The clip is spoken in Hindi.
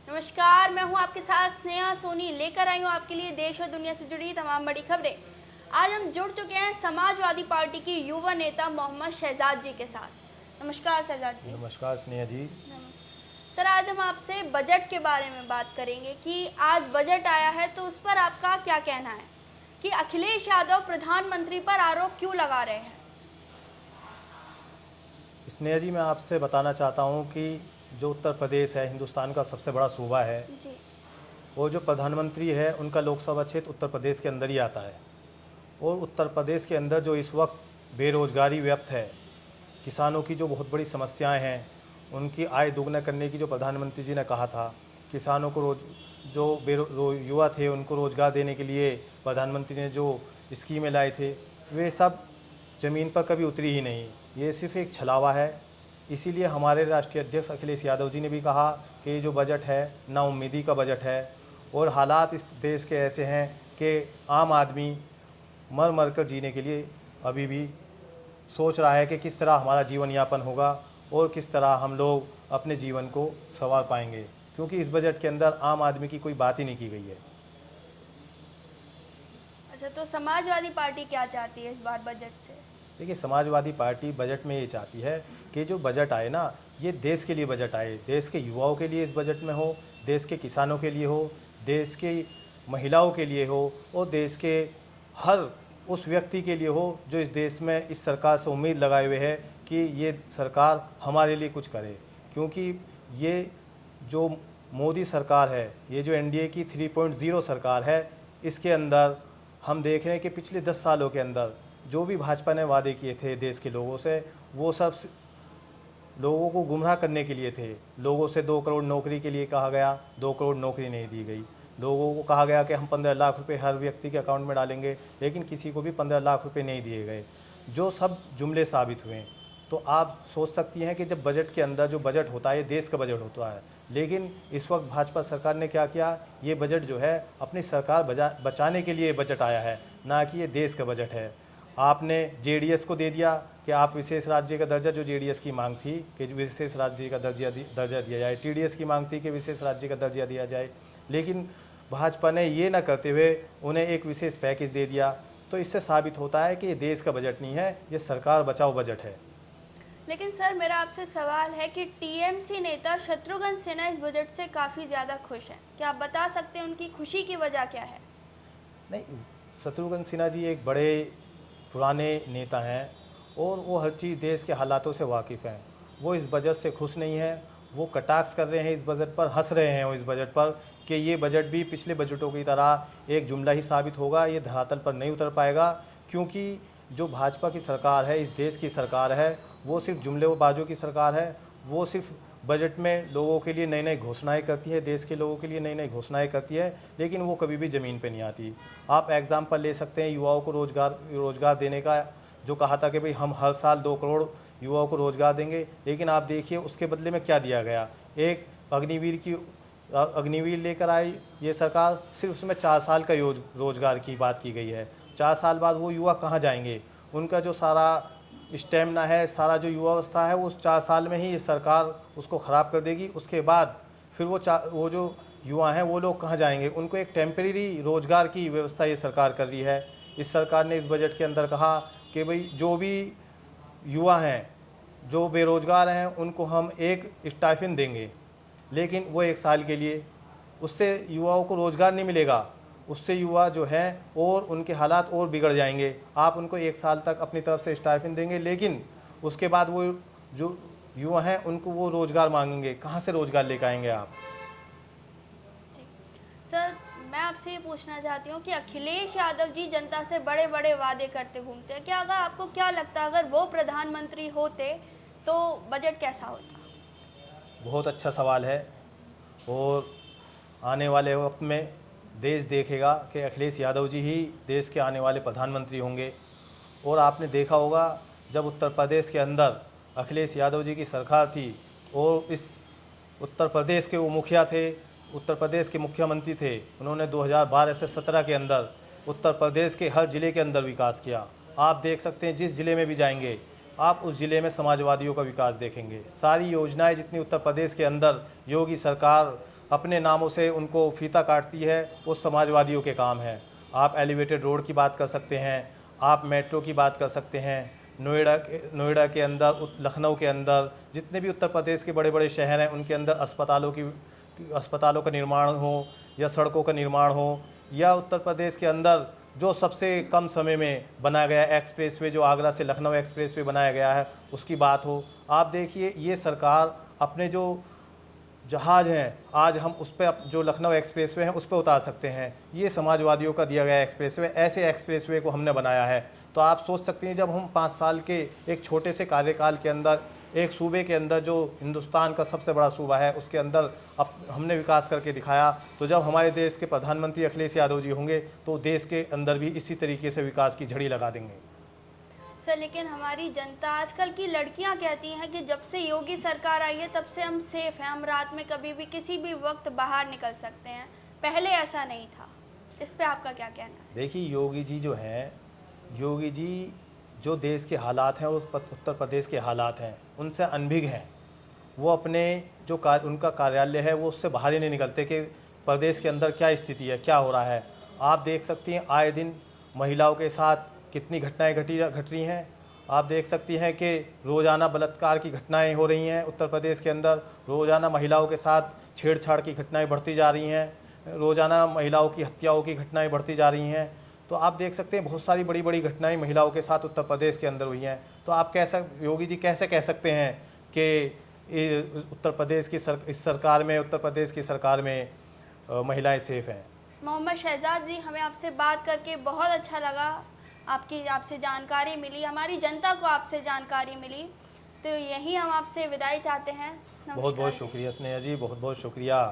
नमस्कार, मैं हूं आपके साथ स्नेहा सोनी, लेकर आई हूं आपके लिए देश और दुनिया से जुड़ी तमाम बड़ी खबरें। आज हम जुड़ चुके हैं समाजवादी पार्टी की युवा नेता मोहम्मद शहजाद जी के साथ। नमस्कार शहजाद जी। नमस्कार स्नेहा जी। सर, आज हम आपसे बजट के बारे में बात करेंगे कि आज बजट आया है तो उस पर आपका क्या कहना है कि अखिलेश यादव प्रधानमंत्री पर आरोप क्यों लगा रहे हैं। स्नेहा जी, मैं आपसे बताना चाहता हूँ कि जो उत्तर प्रदेश है हिंदुस्तान का सबसे बड़ा सूबा है। जी। वो जो प्रधानमंत्री है उनका लोकसभा क्षेत्र उत्तर प्रदेश के अंदर ही आता है। और उत्तर प्रदेश के अंदर जो इस वक्त बेरोज़गारी व्याप्त है, किसानों की जो बहुत बड़ी समस्याएं हैं, उनकी आय दोगुना करने की जो प्रधानमंत्री जी ने कहा था, किसानों को युवा थे उनको रोज़गार देने के लिए प्रधानमंत्री ने जो स्कीमें लाए थे, वे सब ज़मीन पर कभी उतरी ही नहीं। ये सिर्फ एक छलावा है। इसीलिए हमारे राष्ट्रीय अध्यक्ष अखिलेश यादव जी ने भी कहा कि ये जो बजट है नाउम्मीदी का बजट है। और हालात इस देश के ऐसे हैं कि आम आदमी मर मर कर जीने के लिए अभी भी सोच रहा है कि किस तरह हमारा जीवन यापन होगा और किस तरह हम लोग अपने जीवन को संवार पाएंगे, क्योंकि इस बजट के अंदर आम आदमी की कोई बात ही नहीं की गई है। अच्छा, तो समाजवादी पार्टी क्या चाहती है इस बार बजट से। देखिए, समाजवादी पार्टी बजट में ये चाहती है कि जो बजट आए ना, ये देश के लिए बजट आए, देश के युवाओं के लिए इस बजट में हो, देश के किसानों के लिए हो, देश की महिलाओं के लिए हो और देश के हर उस व्यक्ति के लिए हो जो इस देश में इस सरकार से उम्मीद लगाए हुए है कि ये सरकार हमारे लिए कुछ करे। क्योंकि ये जो मोदी सरकार है, ये जो एनडीए की 3.0 सरकार है, इसके अंदर हम देख रहे हैं कि पिछले 10 सालों के अंदर जो भी भाजपा ने वादे किए थे देश के लोगों से, वो सब लोगों को गुमराह करने के लिए थे। लोगों से 2 करोड़ नौकरी के लिए कहा गया, 2 करोड़ नौकरी नहीं दी गई। लोगों को कहा गया कि हम 15 लाख रुपए हर व्यक्ति के अकाउंट में डालेंगे, लेकिन किसी को भी 15 लाख रुपए नहीं दिए गए, जो सब जुमले साबित हुए। तो आप सोच सकती हैं कि जब बजट के अंदर जो बजट होता है, ये देश का बजट होता है, लेकिन इस वक्त भाजपा सरकार ने क्या किया, ये बजट जो है अपनी सरकार बचाने के लिए बजट आया है, ना कि ये देश का बजट है। आपने जेडीएस को दे दिया कि आप विशेष राज्य का दर्जा, जो जेडीएस की मांग थी कि विशेष राज्य का दर्जा दिया जाए, टीडीएस की मांग थी कि विशेष राज्य का दर्जा दिया जाए, लेकिन भाजपा ने ये न करते हुए उन्हें एक विशेष पैकेज दे दिया। तो इससे साबित होता है कि ये देश का बजट नहीं है, ये सरकार बचाओ बजट है। लेकिन सर, मेरा आपसे सवाल है कि टीएमसी नेता शत्रुघ्न सिन्हा इस बजट से काफ़ी ज़्यादा खुश हैं। क्या आप बता सकते हैं उनकी खुशी की वजह क्या है। नहीं, शत्रुघ्न सिन्हा जी एक बड़े पुराने नेता हैं और वो हर चीज़ देश के हालातों से वाकिफ़ हैं। वो इस बजट से खुश नहीं हैं, वो कटाक्ष कर रहे हैं इस बजट पर, हंस रहे हैं वो इस बजट पर कि ये बजट भी पिछले बजटों की तरह एक जुमला ही साबित होगा, ये धरातल पर नहीं उतर पाएगा। क्योंकि जो भाजपा की सरकार है, इस देश की सरकार है, वो सिर्फ जुमलेबाजों की सरकार है। वो सिर्फ बजट में लोगों के लिए नई नई घोषणाएं करती है, देश के लोगों के लिए नई नई घोषणाएं करती है, लेकिन वो कभी भी ज़मीन पे नहीं आती। आप एग्जाम्पल ले सकते हैं युवाओं को रोज़गार देने का, जो कहा था कि भाई हम हर साल 2 करोड़ युवाओं को रोज़गार देंगे, लेकिन आप देखिए उसके बदले में क्या दिया गया। एक अग्निवीर लेकर आई ये सरकार, सिर्फ उसमें 4 साल का रोज़गार की बात की गई है। 4 साल बाद वो युवा कहाँ जाएंगे, उनका जो सारा स्टेमिना है, सारा जो युवावस्था है, वो उस 4 साल में ही ये सरकार उसको ख़राब कर देगी। उसके बाद फिर वो जो युवा हैं वो लोग कहाँ जाएंगे, उनको एक टेम्परेरी रोज़गार की व्यवस्था ये सरकार कर रही है। इस सरकार ने इस बजट के अंदर कहा कि भाई जो भी युवा हैं, जो बेरोज़गार हैं, उनको हम एक स्टाइपेंड देंगे, लेकिन वो 1 साल के लिए। उससे युवाओं को रोज़गार नहीं मिलेगा, उससे युवा जो हैं और उनके हालात और बिगड़ जाएंगे। आप उनको 1 साल तक अपनी तरफ से स्टाइपेंड देंगे, लेकिन उसके बाद वो जो युवा हैं उनको वो रोज़गार मांगेंगे, कहाँ से रोज़गार लेकर आएंगे आप। जी सर, मैं आपसे ये पूछना चाहती हूँ कि अखिलेश यादव जी जनता से बड़े बड़े वादे करते घूमते हैं, क्या अगर आपको क्या लगता है अगर वो प्रधानमंत्री होते तो बजट कैसा होता। बहुत अच्छा सवाल है। और आने वाले वक्त में देश देखेगा कि अखिलेश यादव जी ही देश के आने वाले प्रधानमंत्री होंगे। और आपने देखा होगा जब उत्तर प्रदेश के अंदर अखिलेश यादव जी की सरकार थी और इस उत्तर प्रदेश के वो मुखिया थे, उत्तर प्रदेश के मुख्यमंत्री थे, उन्होंने 2012 से 17 के अंदर उत्तर प्रदेश के हर ज़िले के अंदर विकास किया। आप देख सकते हैं जिस ज़िले में भी जाएंगे आप उस ज़िले में समाजवादियों का विकास देखेंगे। सारी योजनाएं जितनी उत्तर प्रदेश के अंदर योगी सरकार अपने नामों से उनको फीता काटती है, वो समाजवादियों के काम है। आप एलिवेटेड रोड की बात कर सकते हैं, आप मेट्रो की बात कर सकते हैं, नोएडा के अंदर, लखनऊ के अंदर, जितने भी उत्तर प्रदेश के बड़े बड़े शहर हैं उनके अंदर अस्पतालों का निर्माण हो या सड़कों का निर्माण हो, या उत्तर प्रदेश के अंदर जो सबसे कम समय में बनाया गया एक्सप्रेसवे, जो आगरा से लखनऊ एक्सप्रेसवे बनाया गया है, उसकी बात हो। आप देखिए, ये सरकार अपने जो जहाज़ हैं, आज हम उस पर जो लखनऊ एक्सप्रेसवे हैं उस पर उतार सकते हैं। ये समाजवादियों का दिया गया एक्सप्रेसवे, ऐसे एक्सप्रेसवे को हमने बनाया है। तो आप सोच सकते हैं, जब हम 5 साल के एक छोटे से कार्यकाल के अंदर एक सूबे के अंदर, जो हिंदुस्तान का सबसे बड़ा सूबा है, उसके अंदर अब हमने विकास करके दिखाया, तो जब हमारे देश के प्रधानमंत्री अखिलेश यादव जी होंगे तो देश के अंदर भी इसी तरीके से विकास की झड़ी लगा देंगे। सर, लेकिन हमारी जनता, आजकल की लड़कियां कहती हैं कि जब से योगी सरकार आई है तब से हम सेफ हैं, हम रात में कभी भी किसी भी वक्त बाहर निकल सकते हैं, पहले ऐसा नहीं था। इस पे आपका क्या कहना है? देखिए, योगी जी जो हैं, योगी जी जो देश के हालात हैं, उत्तर प्रदेश के हालात हैं, उनसे अनभिज्ञ हैं। वो अपने जो उनका कार्यालय है वो उससे बाहर ही नहीं निकलते कि प्रदेश के अंदर क्या स्थिति है, क्या हो रहा है। आप देख सकती हैं, आए दिन महिलाओं के साथ कितनी घटनाएं घट रही हैं। आप देख सकती हैं कि रोज़ाना बलात्कार की घटनाएं हो रही हैं उत्तर प्रदेश के अंदर, रोज़ाना महिलाओं के साथ छेड़छाड़ की घटनाएं बढ़ती जा रही हैं, रोज़ाना महिलाओं की हत्याओं की घटनाएं बढ़ती जा रही हैं। तो आप देख सकते हैं, बहुत सारी बड़ी बड़ी घटनाएं महिलाओं के साथ उत्तर प्रदेश के अंदर हुई हैं। तो आप योगी जी कैसे कह सकते हैं कि उत्तर प्रदेश की इस सरकार में, उत्तर प्रदेश की सरकार में महिलाएं सेफ हैं? मोहम्मद शहजाद जी, हमें आपसे बात करके बहुत अच्छा लगा, आपसे जानकारी मिली, हमारी जनता को आपसे जानकारी मिली, तो यही हम आपसे विदाई चाहते हैं। बहुत बहुत नमस्कार जी। शुक्रिया स्नेहा जी, बहुत बहुत शुक्रिया।